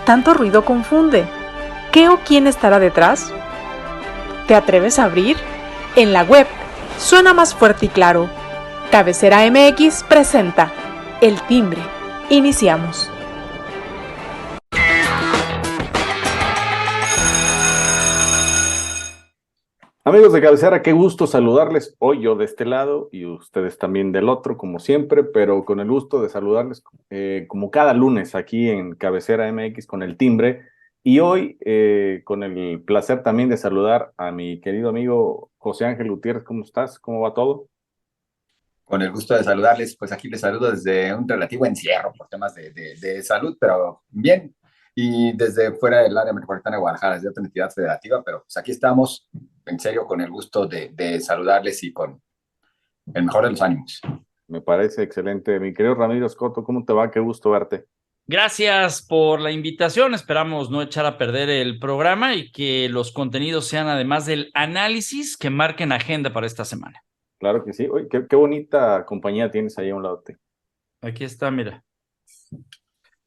Tanto ruido confunde. ¿Qué o quién estará detrás? ¿Te atreves a abrir? En la web suena más fuerte y claro. Cabecera MX presenta El Timbre. Iniciamos. Amigos de Cabecera, qué gusto saludarles hoy yo de este lado y ustedes también del otro, como siempre, pero con el gusto de saludarles como cada lunes aquí en Cabecera MX con El Timbre. Y hoy con el placer también de saludar a mi querido amigo José Ángel Gutiérrez. ¿Cómo estás? ¿Cómo va todo? Con el gusto de saludarles, pues aquí les saludo desde un relativo encierro por temas de salud, pero bien, y desde fuera del área metropolitana de Guadalajara, desde otra entidad federativa, pero pues aquí estamos, en serio, con el gusto de saludarles y con el mejor de los ánimos. Me parece excelente. Mi querido Ramiro Escoto, ¿cómo te va? Qué gusto verte. Gracias por la invitación. Esperamos no echar a perder el programa y que los contenidos sean, además del análisis, que marquen agenda para esta semana. Claro que sí. Oye, qué bonita compañía tienes ahí a un lado. Aquí está, mira.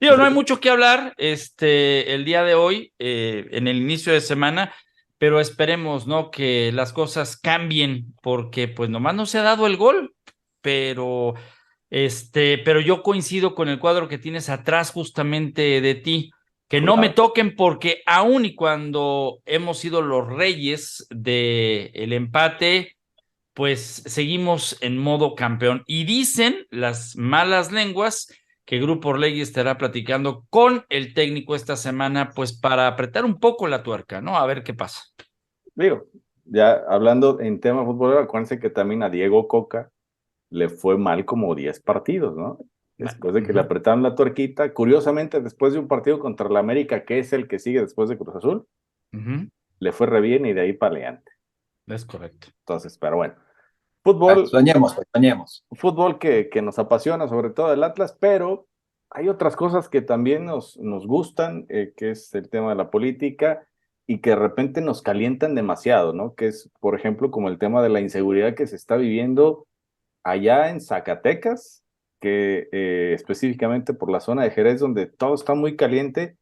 Digo, no hay mucho que hablar el día de hoy, en el inicio de semana, pero esperemos, ¿no?, que las cosas cambien, porque pues nomás no se ha dado el gol, pero yo coincido con el cuadro que tienes atrás justamente de ti, que no me toquen, porque aun y cuando hemos sido los reyes del empate, pues seguimos en modo campeón. Y dicen las malas lenguas que Grupo Orlegui estará platicando con el técnico esta semana, pues para apretar un poco la tuerca, ¿no? A ver qué pasa. Digo, ya hablando en tema futbolero, acuérdense que también a Diego Coca le fue mal como 10 partidos, ¿no? Después de que le apretaron la tuerquita, curiosamente después de un partido contra el América, que es el que sigue después de Cruz Azul, le fue re bien y de ahí para adelante. Es correcto. Entonces, pero bueno, fútbol. Soñemos. Fútbol que nos apasiona, sobre todo el Atlas, pero hay otras cosas que también nos gustan, que es el tema de la política y que de repente nos calientan demasiado, ¿no? Que es, por ejemplo, como el tema de la inseguridad que se está viviendo allá en Zacatecas, que específicamente por la zona de Jerez, donde todo está muy caliente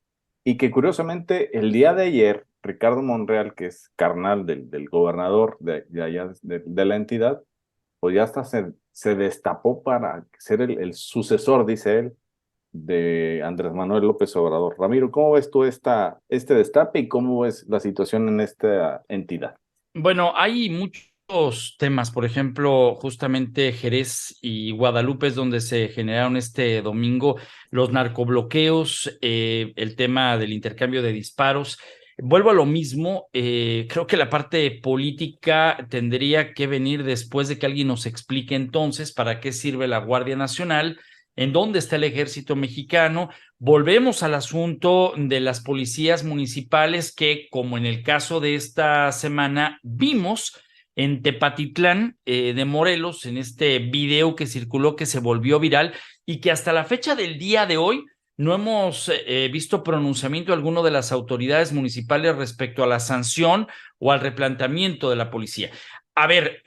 y que curiosamente el día de ayer, Ricardo Monreal, que es carnal del gobernador de allá de la entidad, pues ya hasta se destapó para ser el sucesor, dice él, de Andrés Manuel López Obrador. Ramiro, ¿cómo ves tú este destape y cómo ves la situación en esta entidad? Bueno, hay muchos temas, por ejemplo, justamente Jerez y Guadalupe es donde se generaron este domingo los narcobloqueos, el tema del intercambio de disparos. Vuelvo a lo mismo, creo que la parte política tendría que venir después de que alguien nos explique entonces para qué sirve la Guardia Nacional, en dónde está el Ejército Mexicano. Volvemos al asunto de las policías municipales que, como en el caso de esta semana, vimos en Tepatitlán de Morelos, en este video que circuló, que se volvió viral y que hasta la fecha del día de hoy no hemos visto pronunciamiento alguno de las autoridades municipales respecto a la sanción o al replanteamiento de la policía. A ver,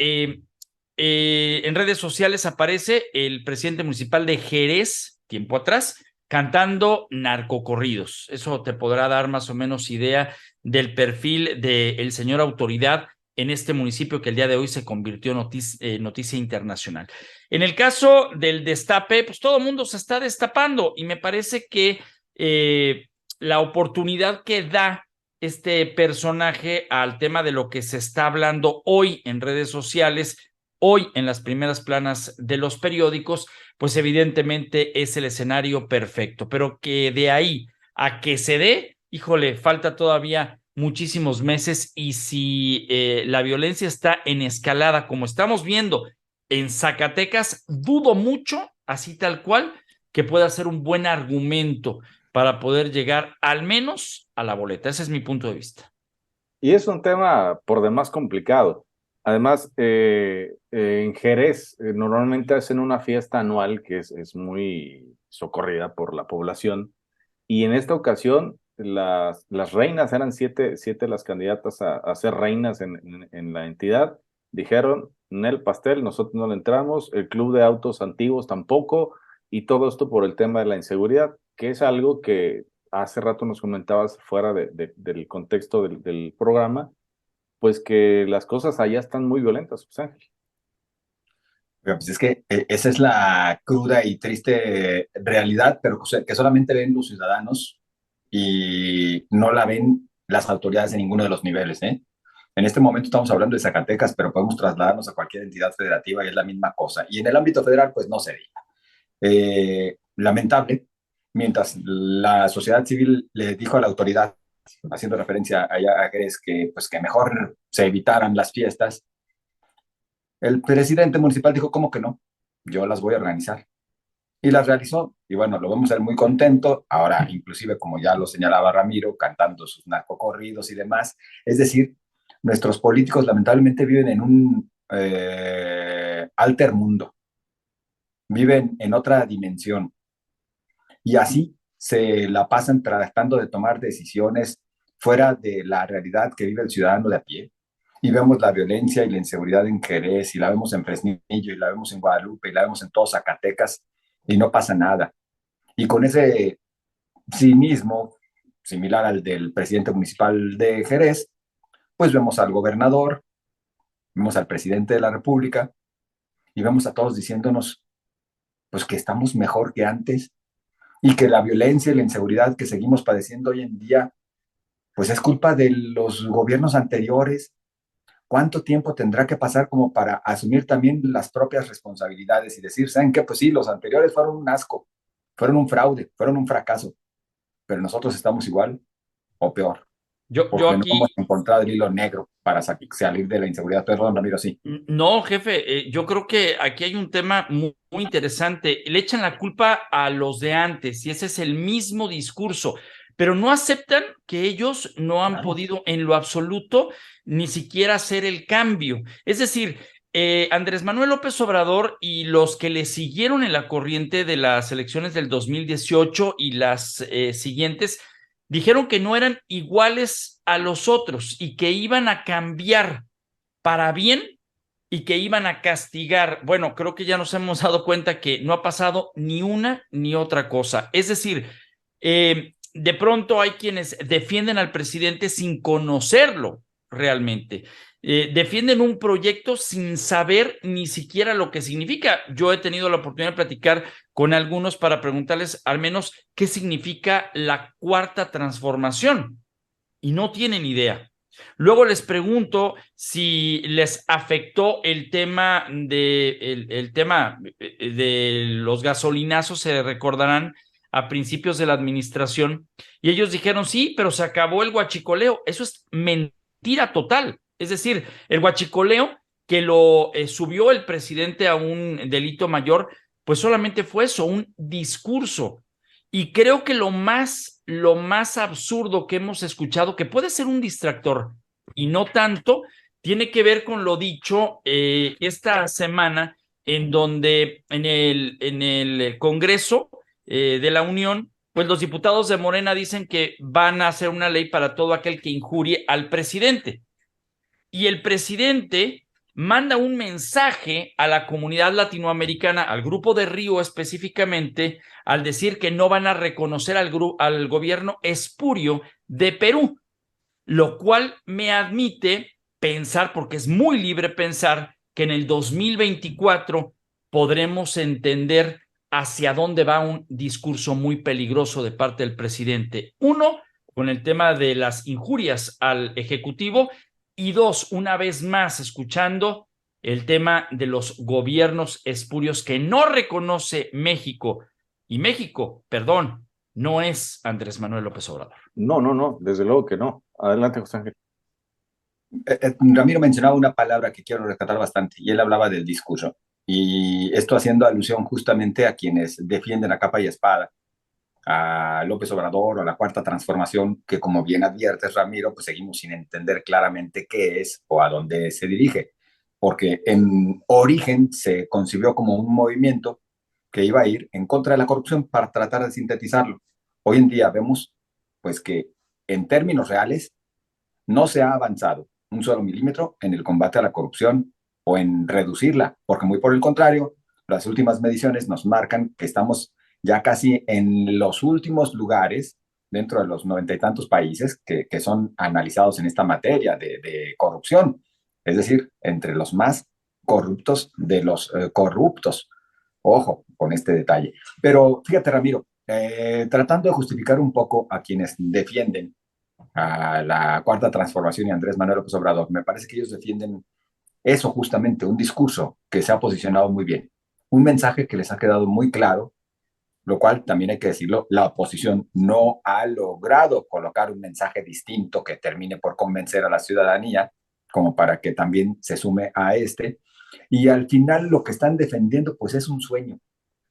en redes sociales aparece el presidente municipal de Jerez, tiempo atrás, cantando narcocorridos. Eso te podrá dar más o menos idea del perfil del señor autoridad en este municipio que el día de hoy se convirtió en noticia internacional. En el caso del destape, pues todo el mundo se está destapando y me parece que la oportunidad que da este personaje al tema de lo que se está hablando hoy en redes sociales, hoy en las primeras planas de los periódicos, pues evidentemente es el escenario perfecto, pero que de ahí a que se dé, híjole, falta todavía muchísimos meses. Y si la violencia está en escalada, como estamos viendo en Zacatecas, dudo mucho, así tal cual, que pueda ser un buen argumento para poder llegar al menos a la boleta. Ese es mi punto de vista. Y es un tema por demás complicado. Además, en Jerez normalmente hacen una fiesta anual que es muy socorrida por la población. Y en esta ocasión, las reinas, eran siete las candidatas a ser reinas en la entidad, dijeron, en el pastel, nosotros no le entramos, el club de autos antiguos tampoco, y todo esto por el tema de la inseguridad, que es algo que hace rato nos comentabas fuera del contexto del programa, pues que las cosas allá están muy violentas, José Ángel. Pero pues es que esa es la cruda y triste realidad, pero que solamente ven los ciudadanos y no la ven las autoridades en ninguno de los niveles, ¿eh? En este momento estamos hablando de Zacatecas, pero podemos trasladarnos a cualquier entidad federativa y es la misma cosa. Y en el ámbito federal, pues no se diga. Lamentable, mientras la sociedad civil le dijo a la autoridad, haciendo referencia allá a Jerez, que, pues, que mejor se evitaran las fiestas, el presidente municipal dijo, ¿cómo que no? Yo las voy a organizar. Y las realizó. Y bueno, lo vemos a él muy contento. Ahora, inclusive, como ya lo señalaba Ramiro, cantando sus narcocorridos y demás. Es decir, nuestros políticos lamentablemente viven en un alter mundo. Viven en otra dimensión. Y así se la pasan tratando de tomar decisiones fuera de la realidad que vive el ciudadano de a pie. Y vemos la violencia y la inseguridad en Jerez, y la vemos en Fresnillo, y la vemos en Guadalupe, y la vemos en todos Zacatecas, y no pasa nada. Y con ese cinismo, similar al del presidente municipal de Jerez, pues vemos al gobernador, vemos al presidente de la República, y vemos a todos diciéndonos, pues que estamos mejor que antes, y que la violencia y la inseguridad que seguimos padeciendo hoy en día, pues es culpa de los gobiernos anteriores. ¿Cuánto tiempo tendrá que pasar como para asumir también las propias responsabilidades y decir, ¿saben qué? Pues sí, los anteriores fueron un asco, fueron un fraude, fueron un fracaso, pero nosotros estamos igual o peor, Yo porque no hemos aquí, encontrado el hilo negro para salir de la inseguridad. Perdón, Ramiro, sí. no, jefe, yo creo que aquí hay un tema muy interesante. Le echan la culpa a los de antes y ese es el mismo discurso, pero no aceptan que ellos no han podido en lo absoluto ni siquiera hacer el cambio. Es decir, Andrés Manuel López Obrador y los que le siguieron en la corriente de las elecciones del 2018 y las siguientes, dijeron que no eran iguales a los otros y que iban a cambiar para bien y que iban a castigar. Bueno, creo que ya nos hemos dado cuenta que no ha pasado ni una ni otra cosa. Es decir, de pronto hay quienes defienden al presidente sin conocerlo realmente. Defienden un proyecto sin saber ni siquiera lo que significa. Yo he tenido la oportunidad de platicar con algunos para preguntarles al menos qué significa la cuarta transformación y no tienen idea. Luego les pregunto si les afectó el tema de los gasolinazos, se recordarán a principios de la administración, y ellos dijeron sí, pero se acabó el huachicoleo. Eso es mentira total. Es decir, el huachicoleo que lo subió el presidente a un delito mayor, pues solamente fue eso, un discurso. Y creo que lo más absurdo que hemos escuchado, que puede ser un distractor y no tanto, tiene que ver con lo dicho esta semana en donde en el Congreso de la Unión, pues los diputados de Morena dicen que van a hacer una ley para todo aquel que injurie al presidente. Y el presidente manda un mensaje a la comunidad latinoamericana, al Grupo de Río específicamente, al decir que no van a reconocer al gobierno espurio de Perú, lo cual me admite pensar, porque es muy libre pensar, que en el 2024 podremos entender hacia dónde va un discurso muy peligroso de parte del presidente. Uno, con el tema de las injurias al Ejecutivo, y dos, una vez más, escuchando el tema de los gobiernos espurios que no reconoce México. Y México, perdón, no es Andrés Manuel López Obrador. No, no, no, desde luego que no. Adelante, José Ángel. Ramiro mencionaba una palabra que quiero rescatar bastante, y él hablaba del discurso. Y esto haciendo alusión justamente a quienes defienden a capa y espada a López Obrador o a la Cuarta Transformación, que como bien adviertes, Ramiro, pues seguimos sin entender claramente qué es o a dónde se dirige, porque en origen se concibió como un movimiento que iba a ir en contra de la corrupción para tratar de sintetizarlo. Hoy en día vemos pues que en términos reales no se ha avanzado un solo milímetro en el combate a la corrupción o en reducirla, porque muy por el contrario, las últimas mediciones nos marcan que estamos ya casi en los últimos lugares dentro de los 90 y tantos países que son analizados en esta materia de corrupción, es decir, entre los más corruptos de los corruptos. Ojo con este detalle. Pero fíjate, Ramiro, tratando de justificar un poco a quienes defienden a la Cuarta Transformación y Andrés Manuel López Obrador, me parece que ellos defienden eso justamente, un discurso que se ha posicionado muy bien, un mensaje que les ha quedado muy claro, lo cual también hay que decirlo, la oposición no ha logrado colocar un mensaje distinto que termine por convencer a la ciudadanía, como para que también se sume a este. Y al final lo que están defendiendo pues es un sueño,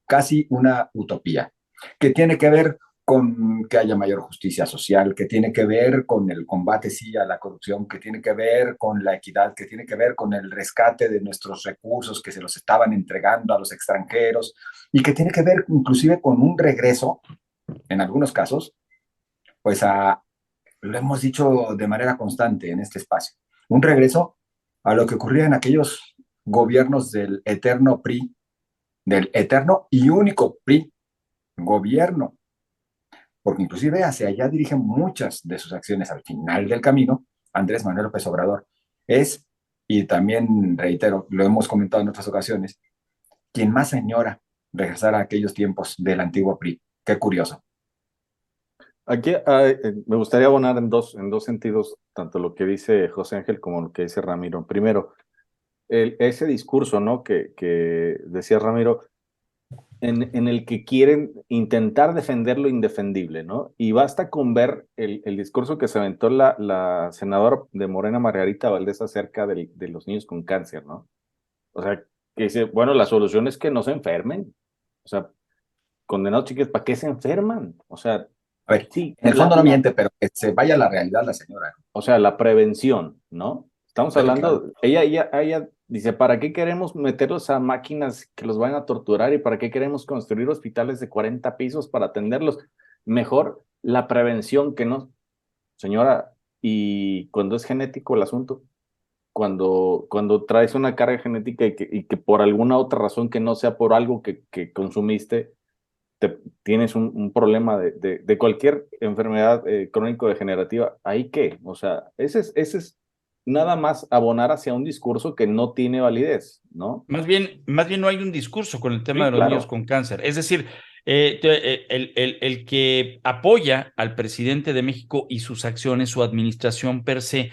casi una utopía, que tiene que ver con que haya mayor justicia social, que tiene que ver con el combate, sí, a la corrupción, que tiene que ver con la equidad, que tiene que ver con el rescate de nuestros recursos que se los estaban entregando a los extranjeros y que tiene que ver inclusive con un regreso, en algunos casos, pues lo hemos dicho de manera constante en este espacio, un regreso a lo que ocurría en aquellos gobiernos del eterno PRI, del eterno y único PRI gobierno, porque inclusive hacia allá dirigen muchas de sus acciones al final del camino Andrés Manuel López Obrador. Es, y también reitero, lo hemos comentado en otras ocasiones, quien más añora regresar a aquellos tiempos del antiguo PRI. Qué curioso. Aquí me gustaría abonar en dos sentidos, tanto lo que dice José Ángel como lo que dice Ramiro. Primero, ese discurso, ¿no? Que decía Ramiro, en el que quieren intentar defender lo indefendible, ¿no? Y basta con ver el discurso que se aventó la senadora de Morena, Margarita Valdés, acerca de los niños con cáncer, ¿no? O sea, que dice, bueno, la solución es que no se enfermen. O sea, condenados chiques, ¿para qué se enferman? O sea, A ver, sí, en el fondo no miente, pero que se vaya a la realidad la señora. o sea, la prevención, ¿no? Estamos Pero claro, hablando, ella dice, ¿para qué queremos meterlos a máquinas que los van a torturar y para qué queremos construir hospitales de 40 pisos para atenderlos? Mejor la prevención que no, señora, y cuando es genético el asunto, cuando traes una carga genética y que por alguna otra razón que no sea por algo que consumiste, tienes un problema de cualquier enfermedad crónico-degenerativa, ¿ahí qué? O sea, ese es nada más abonar hacia un discurso que no tiene validez, ¿no? Más bien no hay un discurso con el tema Sí, de los niños claro, con cáncer. Es decir, el que apoya al presidente de México y sus acciones, su administración per se,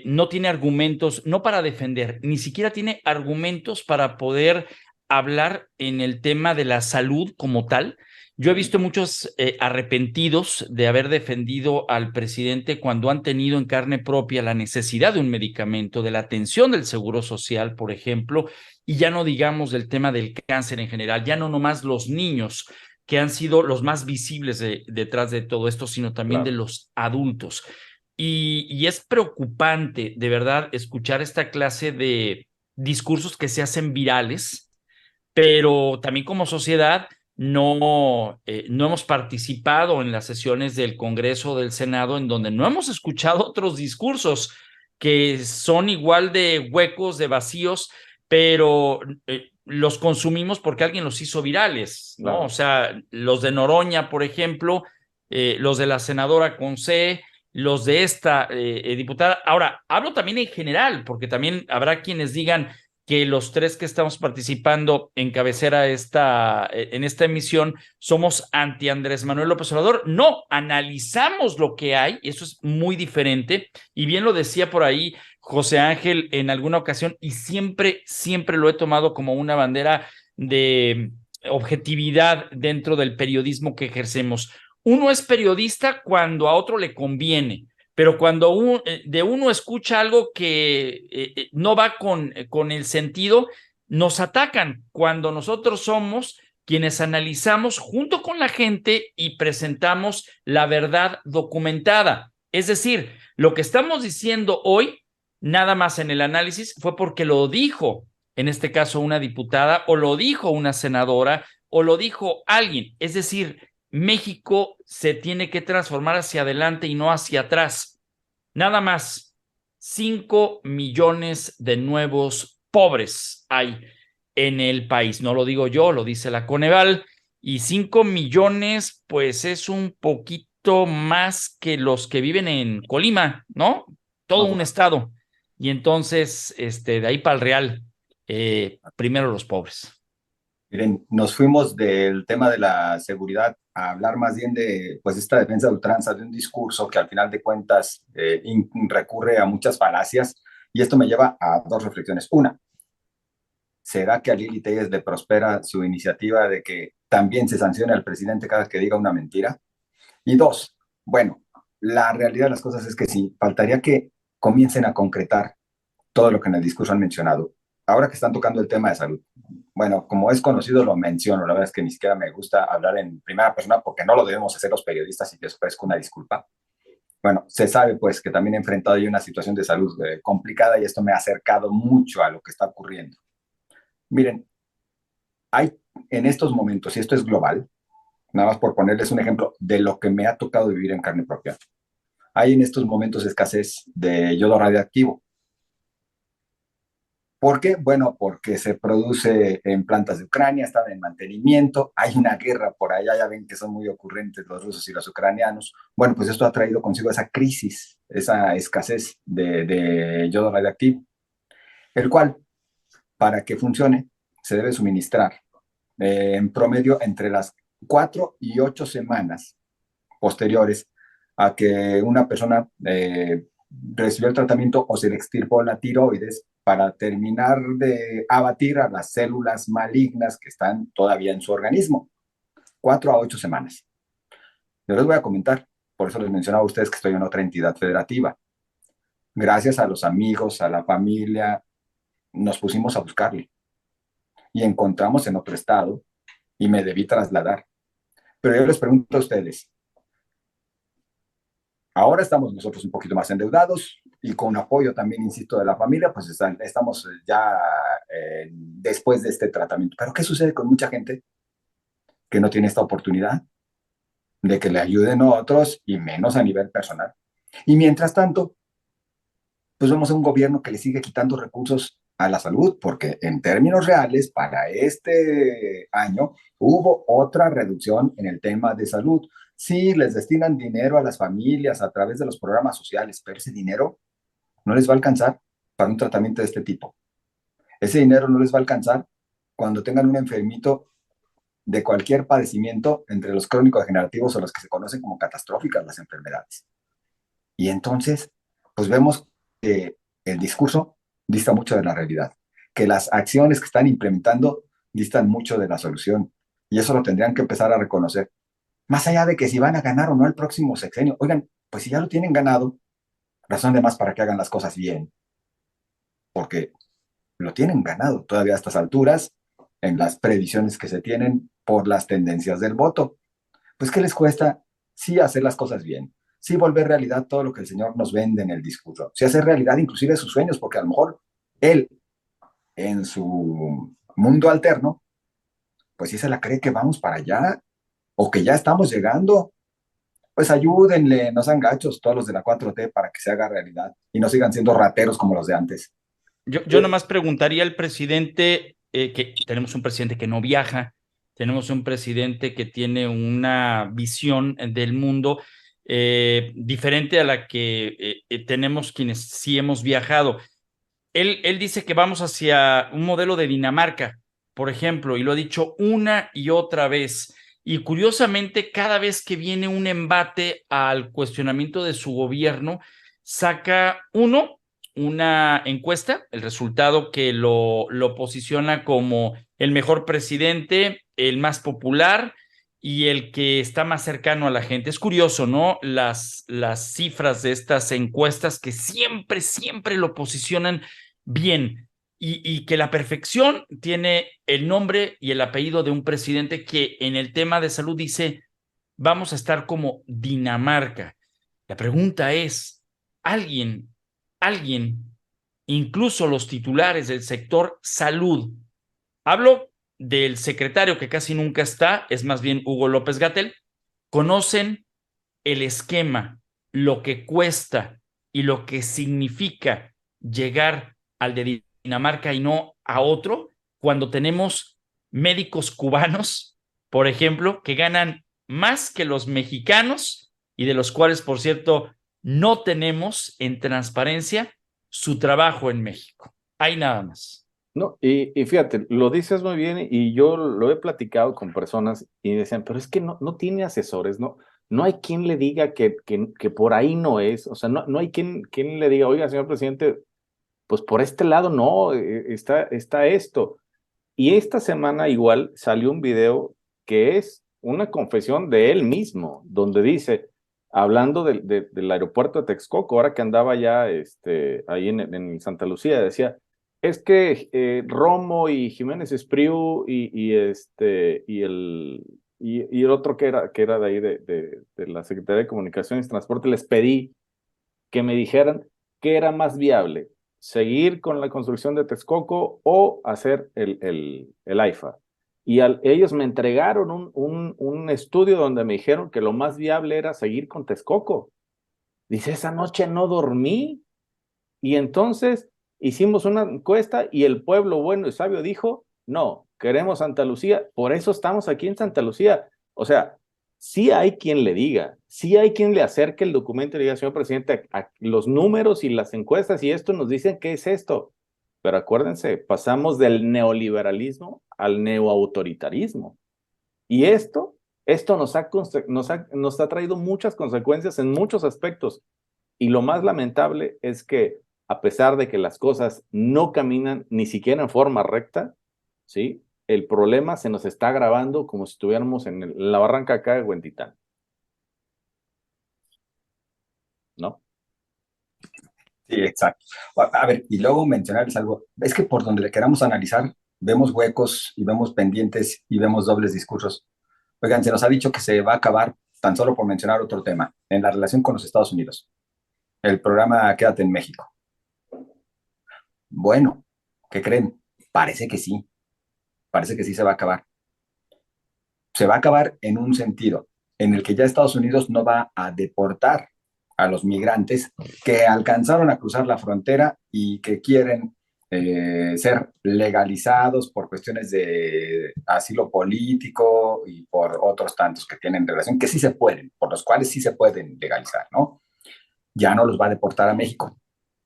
no tiene argumentos, no para defender, ni siquiera tiene argumentos para poder hablar en el tema de la salud como tal. Yo he visto muchos arrepentidos de haber defendido al presidente cuando han tenido en carne propia la necesidad de un medicamento, de la atención del seguro social, por ejemplo, y ya no digamos del tema del cáncer en general, ya no nomás los niños que han sido los más visibles detrás de todo esto, sino también de claro. los adultos. Y es preocupante, de verdad, escuchar esta clase de discursos que se hacen virales, pero también como sociedad no hemos participado en las sesiones del Congreso o del Senado en donde no hemos escuchado otros discursos que son igual de huecos, de vacíos, pero los consumimos porque alguien los hizo virales, ¿no? Claro. O sea, los de Noroña, por ejemplo, los de la senadora Conce, los de esta diputada. Ahora, hablo también en general, porque también habrá quienes digan que los tres que estamos participando en cabecera en esta emisión somos anti Andrés Manuel López Obrador. No, analizamos lo que hay, eso es muy diferente, y bien lo decía por ahí José Ángel en alguna ocasión, y siempre lo he tomado como una bandera de objetividad dentro del periodismo que ejercemos. Uno es periodista cuando a otro le conviene, pero cuando de uno escucha algo que no va con el sentido, nos atacan cuando nosotros somos quienes analizamos junto con la gente y presentamos la verdad documentada. Es decir, lo que estamos diciendo hoy, nada más en el análisis, fue porque lo dijo, en este caso, una diputada, o lo dijo una senadora, o lo dijo alguien. Es decir, México se tiene que transformar hacia adelante y no hacia atrás. Nada más, 5 millones de nuevos pobres hay en el país. No lo digo yo, lo dice la Coneval. Y 5 millones, pues es un poquito más que los que viven en Colima, ¿no? Todo un estado. Y entonces, de ahí para el Real, primero los pobres. Miren, nos fuimos del tema de la seguridad a hablar más bien de pues esta defensa de ultranza, de un discurso que al final de cuentas recurre a muchas falacias, y esto me lleva a dos reflexiones. Una, ¿será que a Lili Telles le prospera su iniciativa de que también se sancione al presidente cada vez que diga una mentira? Y dos, bueno, la realidad de las cosas es que sí, faltaría que comiencen a concretar todo lo que en el discurso han mencionado. Ahora que están tocando el tema de salud, bueno, como es conocido lo menciono, la verdad es que ni siquiera me gusta hablar en primera persona porque no lo debemos hacer los periodistas, y les ofrezco una disculpa. Bueno, se sabe pues que también he enfrentado yo una situación de salud complicada, y esto me ha acercado mucho a lo que está ocurriendo. Miren, hay en estos momentos, y esto es global, nada más por ponerles un ejemplo de lo que me ha tocado vivir en carne propia, hay en estos momentos escasez de yodo radiactivo. ¿Por qué? Bueno, porque se produce en plantas de Ucrania, están en mantenimiento, hay una guerra por allá, ya ven que son muy ocurrentes los rusos y los ucranianos. Bueno, pues esto ha traído consigo esa crisis, esa escasez de yodo radiactivo, el cual, para que funcione, se debe suministrar en promedio entre las 4 y 8 semanas posteriores a que una persona recibió el tratamiento o se le extirpó la tiroides, para terminar de abatir a las células malignas que están todavía en su organismo. 4 a 8 semanas. Yo les voy a comentar, por eso les mencionaba a ustedes que estoy en otra entidad federativa. Gracias a los amigos, a la familia, nos pusimos a buscarle y encontramos en otro estado, y me debí trasladar. Pero yo les pregunto a ustedes, ahora estamos nosotros un poquito más endeudados y con apoyo también, insisto, de la familia, pues estamos ya después de este tratamiento. Pero ¿qué sucede con mucha gente que no tiene esta oportunidad de que le ayuden a otros, y menos a nivel personal? Y mientras tanto, pues vemos a un gobierno que le sigue quitando recursos a la salud, porque en términos reales, para este año hubo otra reducción en el tema de salud. Sí, les destinan dinero a las familias a través de los programas sociales, pero ese dinero no les va a alcanzar para un tratamiento de este tipo. Ese dinero no les va a alcanzar cuando tengan un enfermito de cualquier padecimiento, entre los crónico-degenerativos o los que se conocen como catastróficas las enfermedades. Y entonces, pues vemos que el discurso dista mucho de la realidad, que las acciones que están implementando distan mucho de la solución. Y eso lo tendrían que empezar a reconocer. Más allá de que si van a ganar o no el próximo sexenio, oigan, pues si ya lo tienen ganado, razón de más para que hagan las cosas bien, porque lo tienen ganado todavía a estas alturas, en las previsiones que se tienen por las tendencias del voto. Pues, ¿qué les cuesta? Sí, hacer las cosas bien, sí volver realidad todo lo que el Señor nos vende en el discurso, sí hacer realidad inclusive sus sueños, porque a lo mejor Él, en su mundo alterno, pues sí se la cree que vamos para allá, o que ya estamos llegando. Pues ayúdenle, no sean gachos todos los de la 4T para que se haga realidad y no sigan siendo rateros como los de antes. Yo nomás preguntaría al presidente, que tenemos un presidente que no viaja, tenemos un presidente que tiene una visión del mundo diferente a la que tenemos quienes sí hemos viajado. Él dice que vamos hacia un modelo de Dinamarca, por ejemplo, y lo ha dicho una y otra vez. Y curiosamente, cada vez que viene un embate al cuestionamiento de su gobierno, saca una encuesta, el resultado que lo posiciona como el mejor presidente, el más popular y el que está más cercano a la gente. Es curioso, ¿no? Las cifras de estas encuestas que siempre lo posicionan bien, y que la perfección tiene el nombre y el apellido de un presidente que en el tema de salud dice, vamos a estar como Dinamarca. La pregunta es, alguien, incluso los titulares del sector salud, hablo del secretario que casi nunca está, es más bien Hugo López-Gatell, conocen el esquema, lo que cuesta y lo que significa llegar al de Dinamarca y no a otro, cuando tenemos médicos cubanos, por ejemplo, que ganan más que los mexicanos y de los cuales, por cierto, no tenemos en transparencia su trabajo en México? Hay nada más. No, y fíjate, lo dices muy bien y yo lo he platicado con personas y decían, pero es que no tiene asesores, no hay quien le diga que por ahí no es, o sea, no hay quien le diga, oiga, señor presidente, pues por este lado no, está esto. Y esta semana igual salió un video que es una confesión de él mismo, donde dice, hablando del aeropuerto de Texcoco, ahora que andaba ya ahí en Santa Lucía, decía, es que Romo y Jiménez Espriu y el otro que era de ahí de la Secretaría de Comunicaciones y Transporte, les pedí que me dijeran qué era más viable, seguir con la construcción de Texcoco o hacer el AIFA. Y ellos me entregaron un estudio donde me dijeron que lo más viable era seguir con Texcoco. Dice, esa noche no dormí. Y entonces hicimos una encuesta y el pueblo bueno y sabio dijo, no, queremos Santa Lucía, por eso estamos aquí en Santa Lucía. O sea, sí hay quien le diga, sí hay quien le acerque el documento y le diga, señor presidente, los números y las encuestas y esto nos dicen qué es esto. Pero acuérdense, pasamos del neoliberalismo al neoautoritarismo. Y esto nos ha traído muchas consecuencias en muchos aspectos. Y lo más lamentable es que a pesar de que las cosas no caminan ni siquiera en forma recta, ¿sí? El problema se nos está agravando como si estuviéramos en la barranca acá de Huentitán, ¿no? Sí, exacto. A ver, y luego mencionarles algo. Es que por donde le queramos analizar, vemos huecos y vemos pendientes y vemos dobles discursos. Oigan, se nos ha dicho que se va a acabar, tan solo por mencionar otro tema, en la relación con los Estados Unidos, el programa Quédate en México. Bueno, ¿qué creen? Parece que sí se va a acabar. Se va a acabar en un sentido, en el que ya Estados Unidos no va a deportar a los migrantes que alcanzaron a cruzar la frontera y que quieren ser legalizados por cuestiones de asilo político y por otros tantos que tienen relación, que sí se pueden, por los cuales sí se pueden legalizar, ¿no? Ya no los va a deportar a México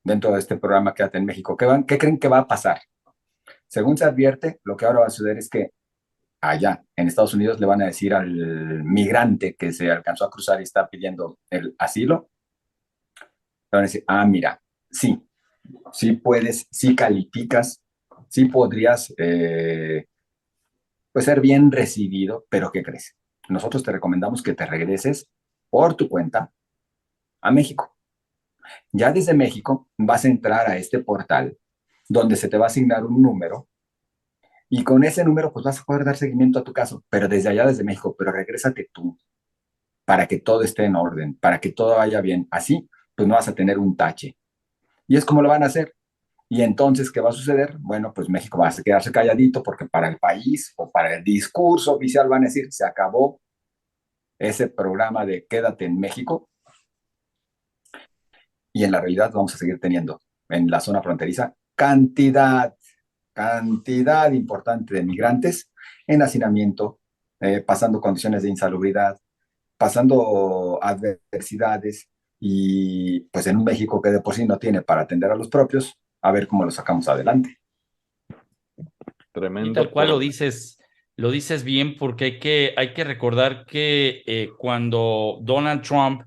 dentro de este programa Quédate en México. ¿Qué creen que va a pasar? Según se advierte, lo que ahora va a suceder es que allá en Estados Unidos le van a decir al migrante que se alcanzó a cruzar y está pidiendo el asilo, le van a decir, mira, sí puedes, sí calificas, sí podrías pues ser bien recibido, pero ¿qué crees? Nosotros te recomendamos que te regreses por tu cuenta a México. Ya desde México vas a entrar a este portal donde se te va a asignar un número y con ese número pues vas a poder dar seguimiento a tu caso, pero desde allá, desde México, pero regrésate tú para que todo esté en orden, para que todo vaya bien. Así, pues no vas a tener un tache. Y es como lo van a hacer. Y entonces, ¿qué va a suceder? Bueno, pues México va a quedarse calladito porque para el país o para el discurso oficial van a decir, se acabó ese programa de Quédate en México. Y en la realidad vamos a seguir teniendo en la zona fronteriza cantidad importante de migrantes en hacinamiento, pasando condiciones de insalubridad, pasando adversidades y pues en un México que de por sí no tiene para atender a los propios, a ver cómo lo sacamos adelante. Y Tremendo. tal cual lo dices bien, porque hay que recordar que cuando Donald Trump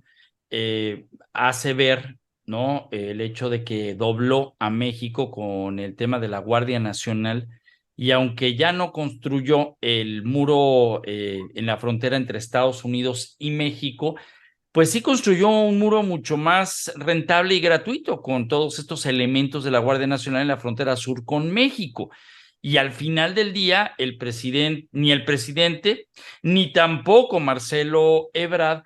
hace ver, ¿no?, el hecho de que dobló a México con el tema de la Guardia Nacional, y aunque ya no construyó el muro en la frontera entre Estados Unidos y México, pues sí construyó un muro mucho más rentable y gratuito con todos estos elementos de la Guardia Nacional en la frontera sur con México. Y al final del día, ni el presidente, ni tampoco Marcelo Ebrard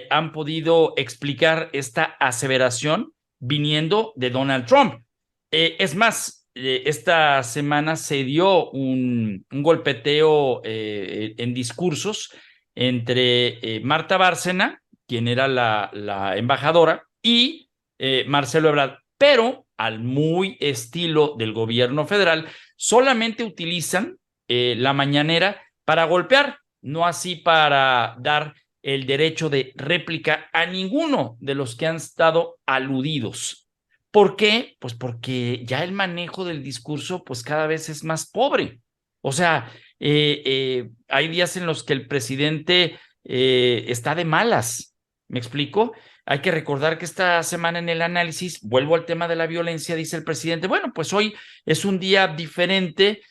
han podido explicar esta aseveración viniendo de Donald Trump. Es más, esta semana se dio un golpeteo en discursos entre Marta Bárcena, quien era la embajadora, y Marcelo Ebrard. Pero al muy estilo del gobierno federal, solamente utilizan la mañanera para golpear, no así para dar el derecho de réplica a ninguno de los que han estado aludidos. ¿Por qué? Pues porque ya el manejo del discurso pues cada vez es más pobre. O sea, hay días en los que el presidente está de malas. ¿Me explico? Hay que recordar que esta semana en el análisis, vuelvo al tema de la violencia, dice el presidente, bueno, pues hoy es un día diferente,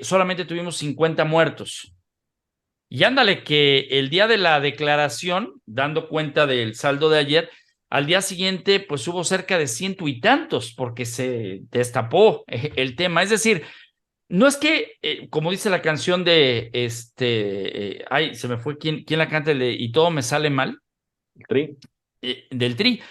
solamente tuvimos 50 muertos. Y ándale, que el día de la declaración, dando cuenta del saldo de ayer, al día siguiente, pues hubo cerca de 100 y tantos, porque se destapó el tema. Es decir, no es que, como dice la canción de ay, se me fue quién la canta, y todo me sale mal. El Tri. Del Tri.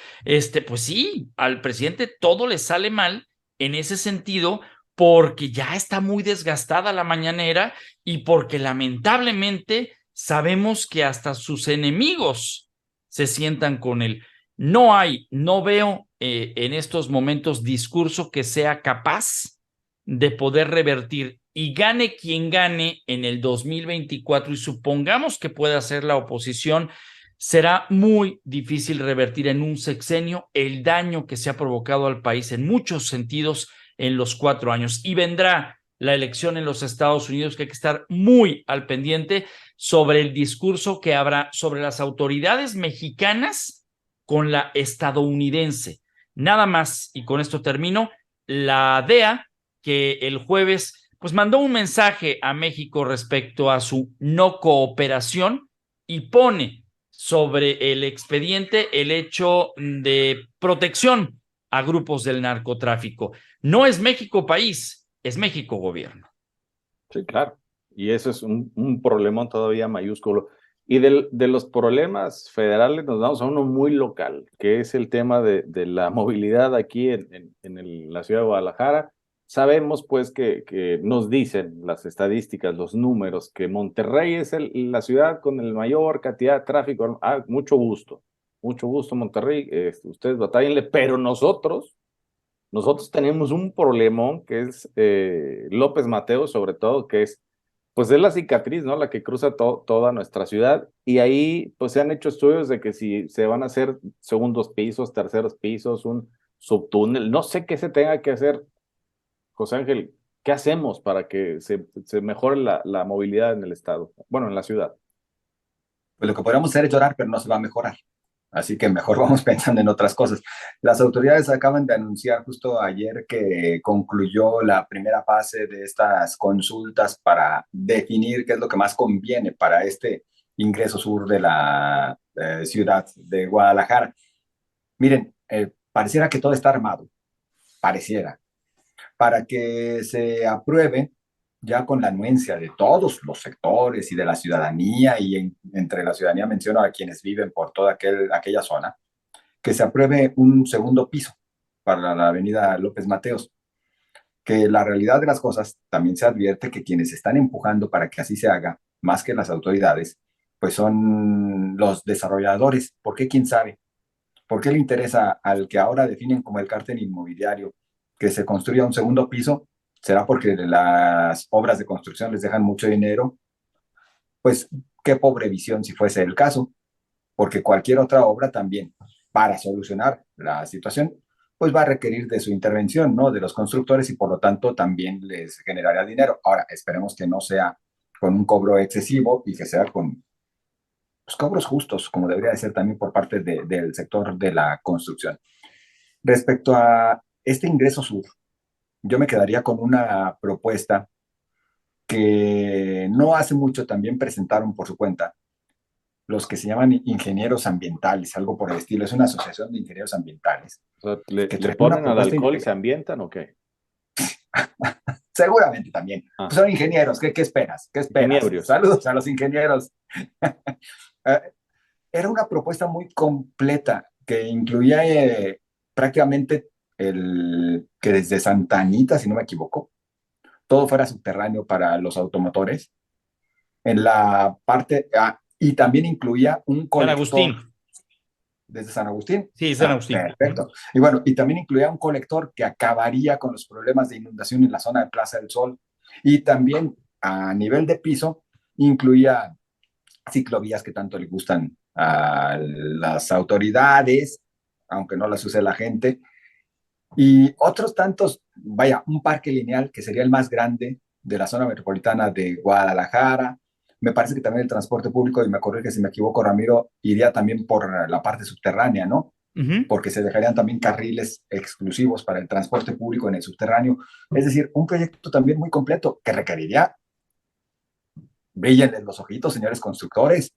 Pues sí, al presidente todo le sale mal en ese sentido, porque ya está muy desgastada la mañanera y porque lamentablemente sabemos que hasta sus enemigos se sientan con él. No veo en estos momentos discurso que sea capaz de poder revertir, y gane quien gane en el 2024, y supongamos que pueda ser la oposición, será muy difícil revertir en un sexenio el daño que se ha provocado al país en muchos sentidos en los 4 años. Y vendrá la elección en los Estados Unidos, que hay que estar muy al pendiente sobre el discurso que habrá sobre las autoridades mexicanas con la estadounidense. Nada más, y con esto termino, la DEA, que el jueves pues mandó un mensaje a México respecto a su no cooperación, y pone sobre el expediente el hecho de protección a grupos del narcotráfico. No es México país, es México gobierno. Sí, claro. Y eso es un problemón todavía mayúsculo. Y de los problemas federales nos vamos a uno muy local, que es el tema de la movilidad aquí en la ciudad de Guadalajara. Sabemos pues que nos dicen las estadísticas, los números, que Monterrey es la ciudad con el mayor cantidad de tráfico. Mucho gusto Monterrey, ustedes batállenle, pero nosotros tenemos un problemón que es López Mateos, sobre todo, que es pues es la cicatriz, ¿no? La que cruza toda nuestra ciudad, y ahí pues se han hecho estudios de que si se van a hacer segundos pisos, terceros pisos, un subtúnel, no sé qué se tenga que hacer, José Ángel. ¿Qué hacemos para que se mejore la movilidad en el estado? Bueno, en la ciudad. Pues lo que podríamos hacer es llorar, pero no se va a mejorar. Así que mejor vamos pensando en otras cosas. Las autoridades acaban de anunciar justo ayer que concluyó la primera fase de estas consultas para definir qué es lo que más conviene para este ingreso sur de la ciudad de Guadalajara. Miren, pareciera que todo está armado, pareciera, para que se apruebe ya con la anuencia de todos los sectores y de la ciudadanía, y entre la ciudadanía menciono a quienes viven por toda aquella zona, que se apruebe un segundo piso para la avenida López Mateos, que la realidad de las cosas también se advierte que quienes están empujando para que así se haga, más que las autoridades, pues son los desarrolladores. ¿Por qué? ¿Quién sabe? ¿Por qué le interesa al que ahora definen como el cártel inmobiliario que se construya un segundo piso? ¿Será porque las obras de construcción les dejan mucho dinero? Pues qué pobre visión si fuese el caso, porque cualquier otra obra también, para solucionar la situación, pues va a requerir de su intervención, ¿no? De los constructores, y por lo tanto también les generará dinero. Ahora, esperemos que no sea con un cobro excesivo y que sea con pues, cobros justos, como debería de ser también por parte del sector de la construcción. Respecto a este ingreso sur, yo me quedaría con una propuesta que no hace mucho también presentaron por su cuenta los que se llaman ingenieros ambientales, algo por el estilo. Es una asociación de ingenieros ambientales. O sea, ¿le Que trae ponen una al propuesta alcohol y se ambientan o qué? Seguramente también. Pues son ingenieros. ¿Qué esperas? ¿Qué esperas? Ingenieros. Saludos a los ingenieros. Era una propuesta muy completa que incluía prácticamente que desde Santa Anita, si no me equivoco, todo fuera subterráneo para los automotores. En la parte, y también incluía un San colector. Agustín. desde San Agustín. Sí, San Agustín. Perfecto. Y bueno, y también incluía un colector que acabaría con los problemas de inundación en la zona de Plaza del Sol. Y también a nivel de piso incluía ciclovías que tanto le gustan a las autoridades, aunque no las use la gente, y otros tantos, vaya, un parque lineal que sería el más grande de la zona metropolitana de Guadalajara. Me parece que también el transporte público, y me corrige si me equivoco, Ramiro, iría también por la parte subterránea, ¿no? Porque se dejarían también carriles exclusivos para el transporte público en el subterráneo. Es decir, un proyecto también muy completo que requeriría, brillen los ojitos, señores constructores,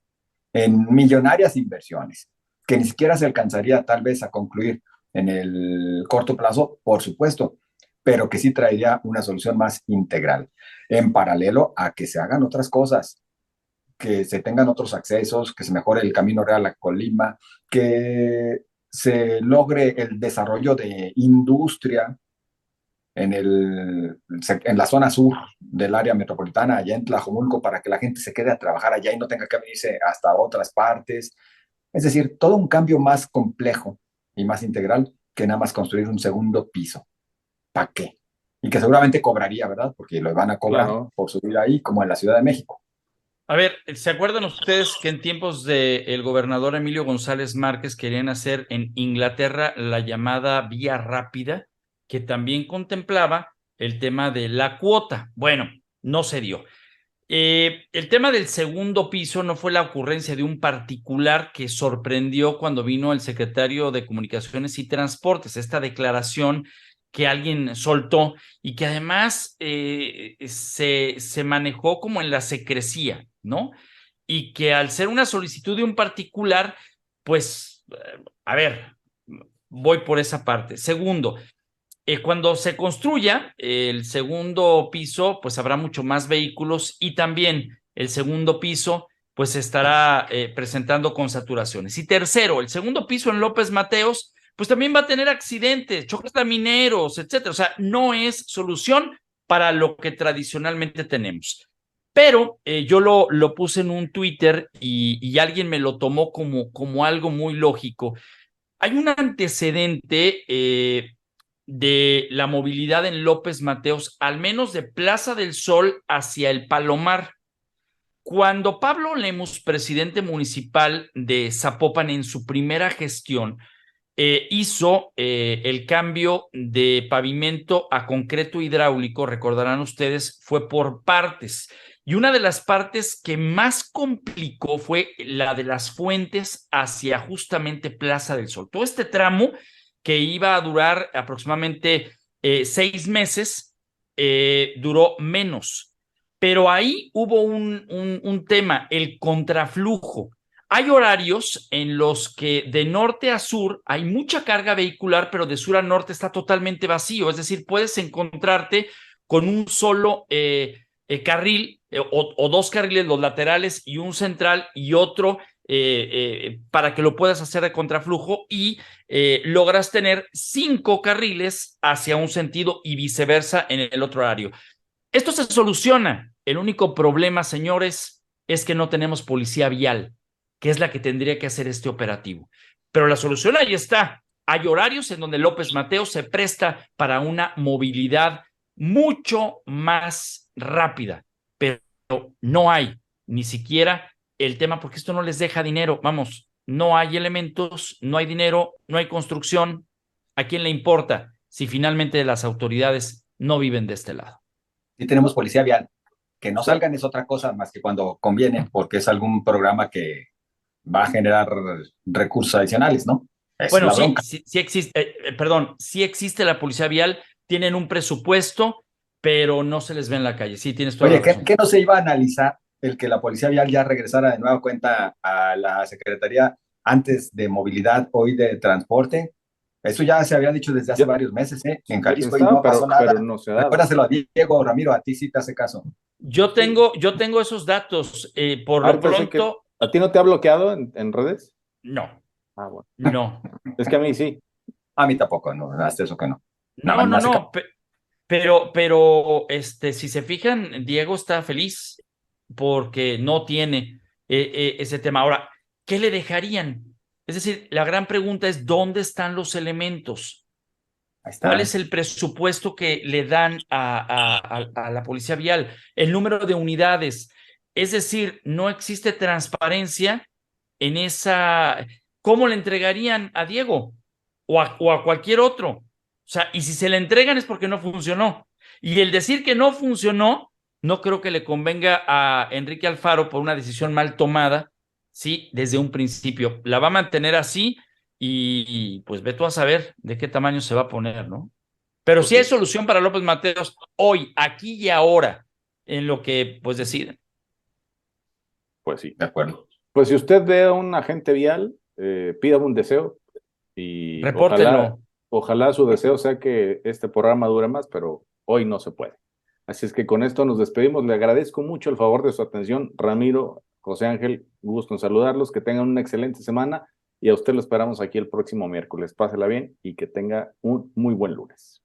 en millonarias inversiones, que ni siquiera se alcanzaría tal vez a concluir en el corto plazo, por supuesto, pero que sí traería una solución más integral, en paralelo a que se hagan otras cosas, que se tengan otros accesos, que se mejore el camino real a Colima, que se logre el desarrollo de industria en la zona sur del área metropolitana, allá en Tlajomulco, para que la gente se quede a trabajar allá y no tenga que venirse hasta otras partes. Es decir, todo un cambio más complejo y más integral que nada más construir un segundo piso. ¿Para qué? Y que seguramente cobraría, ¿verdad? Porque lo van a cobrar por subir ahí, como en la Ciudad de México. A ver, ¿se acuerdan ustedes que en tiempos del gobernador Emilio González Márquez querían hacer en Inglaterra la llamada vía rápida, que también contemplaba el tema de la cuota? Bueno, no se dio. El tema del segundo piso no fue la ocurrencia de un particular que sorprendió cuando vino el secretario de Comunicaciones y Transportes, esta declaración que alguien soltó y que además se manejó como en la secrecía, ¿no? Y que al ser una solicitud de un particular, pues, a ver, voy por esa parte. Segundo, cuando se construya el segundo piso, pues habrá mucho más vehículos y también el segundo piso, pues se estará presentando con saturaciones. Y tercero, el segundo piso en López Mateos, pues también va a tener accidentes, choques mineros, etcétera. O sea, no es solución para lo que tradicionalmente tenemos. Pero yo lo puse en un Twitter y alguien me lo tomó como algo muy lógico. Hay un antecedente de la movilidad en López Mateos, al menos de Plaza del Sol hacia el Palomar. Cuando Pablo Lemus, presidente municipal de Zapopan, en su primera gestión, hizo el cambio de pavimento a concreto hidráulico, recordarán ustedes, fue por partes. Y una de las partes que más complicó fue la de las fuentes hacia justamente Plaza del Sol. Todo este tramo que iba a durar aproximadamente 6 meses, duró menos. Pero ahí hubo un tema, el contraflujo. Hay horarios en los que de norte a sur hay mucha carga vehicular, pero de sur a norte está totalmente vacío. Es decir, puedes encontrarte con un solo carril o 2 carriles, los laterales y un central y otro para que lo puedas hacer de contraflujo y logras tener 5 carriles hacia un sentido y viceversa en el otro horario. Esto se soluciona. El único problema, señores, es que no tenemos policía vial, que es la que tendría que hacer este operativo. Pero la solución ahí está. Hay horarios en donde López Mateos se presta para una movilidad mucho más rápida, pero no hay ni siquiera el tema, porque esto no les deja dinero. Vamos, no hay elementos, no hay dinero, no hay construcción. ¿A quién le importa si finalmente las autoridades no viven de este lado? Sí tenemos policía vial. Que no salgan es otra cosa más que cuando conviene, porque es algún programa que va a generar recursos adicionales, ¿no? Bueno, sí existe, sí existe la policía vial, tienen un presupuesto, pero no se les ve en la calle. Sí, tienes toda la razón. ¿Qué no se iba a analizar el que la policía vial ya regresara de nueva cuenta a la Secretaría antes de Movilidad, hoy de Transporte? Eso ya se había dicho desde hace varios meses, ¿eh? En Jalisco y no pasó nada. Pero no se da. Recuérdaselo a Diego, Ramiro, a ti sí te hace caso. Yo tengo esos datos. Por lo pronto. ¿A ti no te ha bloqueado en redes? No. Ah, bueno. No. Es que a mí sí. A mí tampoco, no, hasta eso que no. No. Pero si se fijan, Diego está feliz porque no tiene ese tema. Ahora, ¿qué le dejarían? Es decir, la gran pregunta es, ¿dónde están los elementos? Ahí está. ¿Cuál es el presupuesto que le dan a la policía vial? El número de unidades. Es decir, no existe transparencia en esa. ¿Cómo le entregarían a Diego o a cualquier otro? O sea, y si se le entregan es porque no funcionó. Y el decir que no funcionó, no creo que le convenga a Enrique Alfaro por una decisión mal tomada, sí, desde un principio. La va a mantener así y pues ve tú a saber de qué tamaño se va a poner, ¿no? Pero sí hay solución para López Mateos hoy, aquí y ahora, en lo que pues deciden. Pues sí. De acuerdo. Pues si usted ve a un agente vial, pida un deseo y Repórtenlo. ojalá su deseo sea que este programa dure más, pero hoy no se puede. Así es que con esto nos despedimos. Le agradezco mucho el favor de su atención, Ramiro, José Ángel, gusto en saludarlos, que tengan una excelente semana y a usted lo esperamos aquí el próximo miércoles. Pásela bien y que tenga un muy buen lunes.